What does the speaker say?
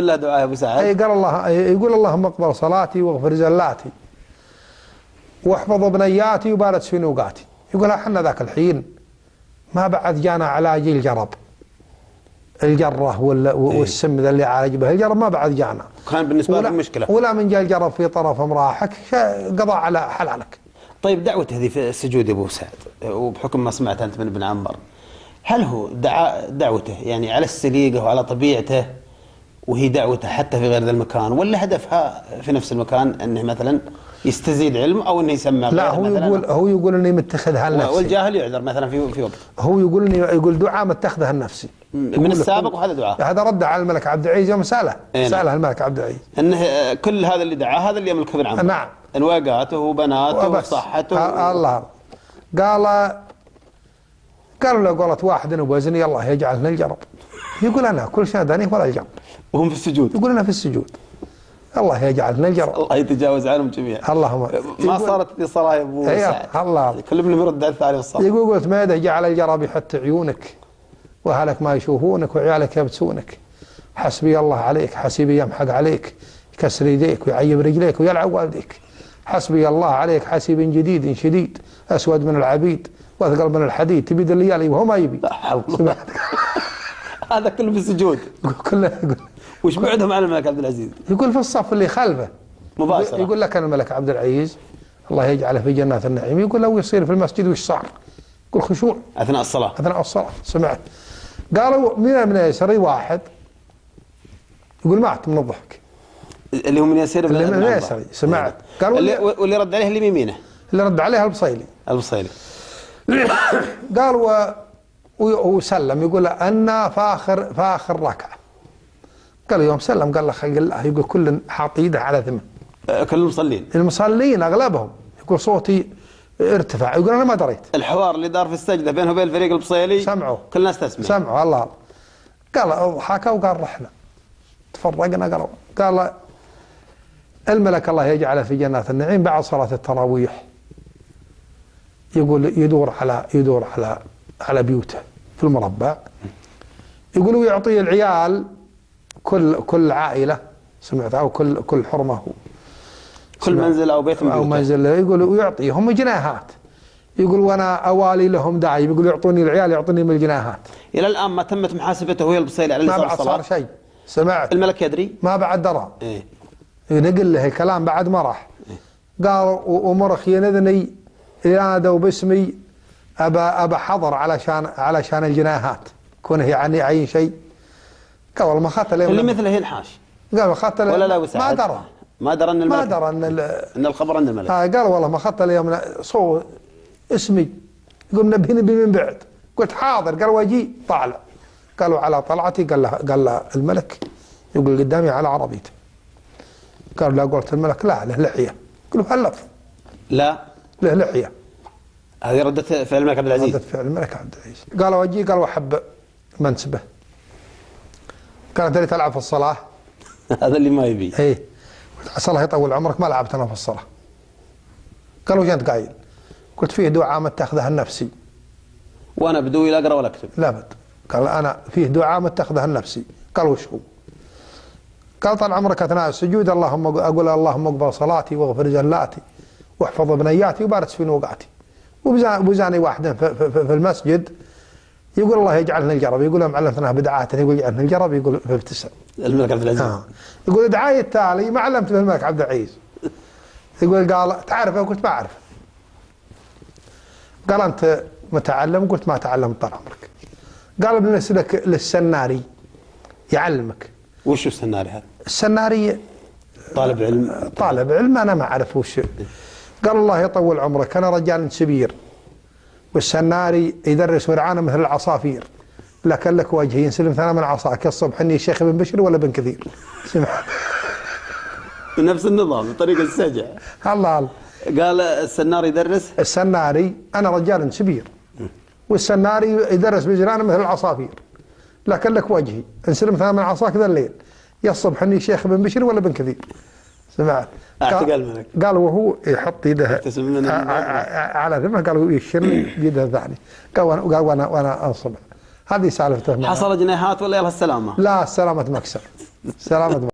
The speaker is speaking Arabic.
كلها دعاء يا ابو سعد. اي قال الله، يقول اللهم اقبل صلاتي واغفر زلاتي واحفظ بنياتي وبارك في نوقاتي. يقول احنا ذاك الحين ما بعد جانا علاج الجرب، الجره والسم ذا اللي عالج به الجرب ما بعد جانا. كان بالنسبه لك مشكله. ولا من جاء الجرب في طرف امراحك قضى على حلالك. طيب دعوته هذه في السجود يا ابو سعد، وبحكم ما سمعت انت من ابن عنبر، هل هو دعوته يعني على السليقه وعلى طبيعته وهي دعوته حتى في غير ذا المكان، ولا هدفها في نفس المكان انه مثلا يستزيد علم او انه يسمع؟ لا هو يقول اني متخذها لنفسي. والجاهل يعذر مثلا في وقت. هو يقول دعاء متخذها لنفسي من السابق، وهذا دعاء. هذا رد على الملك عبد العزيز يوم ساله الملك عبد العزيز انه كل هذا اللي دعاه هذا اللي يملك ابن عنبر. نعم. انواقاته وبناته وصحته الله قالوا له قالت واحد وبوزني الله يجعلنا الجرب. يقول انا كل شيء داني ولا الجرب. وهم في السجود. يقول انا في السجود الله يجعلنا الجرب. الله يتجاوز عنهم جميعا. اللهم. ما صارت في صلاه يا ابو سعد. الله. كل منهم يرد على الثاني والصلاه. يقول قلت ما جعل الجرب يحت عيونك واهلك ما يشوفونك وعيالك يبتسونك. حسبي الله عليك، حسيبي يمحق عليك، يكسر يديك ويعيب رجليك ويلعب والديك. حسبي الله عليك، حسيب جديد شديد اسود من العبيد واثقل من الحديد، تبيد الليالي وهو ما يبي. لا حول الله. هذا كله في السجود. كله. وش بعدهم عن الملك عبد العزيز؟ يقول في الصف اللي خلفه مباشرة. يقول لك انا الملك عبد العزيز الله يجعله في جنات النعيم. يقول لو يصير في المسجد وش صار؟ يقول خشوع اثناء الصلاه. سمعت. قالوا من يسري واحد يقول مات من الضحك. اللي هو من يسير اللي من يسري سمعت. قالوا واللي رد عليه اللي بيمينه. اللي رد عليه البصيلي. قال وسلم. يقول أنا فاخر ركعة. قال يوم سلم قال له خلق الله. يقول كل حاط يده على ذمه. كل المصلين أغلبهم. يقول صوتي ارتفع. يقول أنا ما دريت. الحوار اللي دار في السجدة بينه وبين الفريق البصيلي سمعوا. كل الناس تسمع. سمعوا الله. قال حكى وقال رحنا تفرقنا. قال الملك الله يجعله في جنات النعيم بعد صلاة التراويح يقول يدور على بيوته في المربع. يقولوا يعطي العيال كل عائلة سمعت أو كل حرمة كل منزل أو بيت أو منزل يقولوا يعطيهم جناهات. يقول وانا اوالي لهم داعي. يقول يعطوني العيال يعطوني من الجناهات. الى الان ما تمت محاسبته وهي البصيلي على ما بعد صار شيء. سمعت. الملك يدري؟ ما بعد درى. إيه؟ نقل له الكلام بعد ما راح. قال ومرخ ينذني ينادوا باسمي ابا حضر علشان الجناهات كونه يعني عين شيء. قال والله ما اخذت اللي مثله ينحاش. قال اخذت ولا لا وسعد. ما درى ان الملك ان الخبر عند الملك. قال والله ما اخذت اليوم صو اسمي. يقول نبهني من بعد. قلت حاضر. قال واجي طالع. قالوا على طلعتي. قال له الملك يقول قدامي على عربيته. قالوا لا. قلت الملك لا له لحيه. قالوا هلف لا له لحيه. هذه ردة فعل الملك عبد العزيز. ردة فعل الملك عبد العزيز. قالوا واجي. قالوا احب منسبه. قال تريد تلعب في الصلاه. هذا اللي ما يبي. ايه عسى الله يطول عمرك ما لعبت انا في الصلاه. قالوا وش انت قايل؟ قلت فيه دعاء متخذها النفسي. وانا بدوي لا اقرا ولا اكتب. لا بد. قال انا فيه دعاء متخذها النفسي. قال وش هو؟ قال طال عمرك اثناء السجود اقول اللهم اقبل صلاتي واغفر زلاتي واحفظ بنياتي وبارك في نوقاتي. وبزاني واحد في المسجد يقول الله يجعلنا الجرب. يقول لهم علمتنا بدعاء يقول يجعلنا الجرب. يقول فابتسم الملك عبد العزيز. يقول دعاية التالي ما علمت به الملك عبد العزيز. يقول قال تعرفه؟ قلت ما اعرفه. قال انت متعلم؟ قلت ما تعلمت طال عمرك. قال بنرسلك للسناري يعلمك. وش السناري هذا؟ السناري طالب علم انا ما اعرف وش. قال الله يطول عمرك انا رجال سبير والسناري يدرس ورعانا مثل العصافير لكن لك وجه ينسلم ثنا من عصاك الصبح اني الشيخ بن بشر ولا بن كثير. بنفس النظام بطريقه السجع. الله. قال السناري يدرس. السناري انا رجال سبير والسناري يدرس بجرانا مثل العصافير لكن لك وجهي انسلم ثنا من عصاك ذا الليل يا الصبح اني الشيخ بن بشر ولا بن كثير. سمعت. قال وهو يحط يده على ذمه. قالوا يشر بيده الثاني. قال وانا انصب. هذه سالفته. حصل جنيهات ولا يلا السلامه؟ لا السلامه مكسر. سلامة.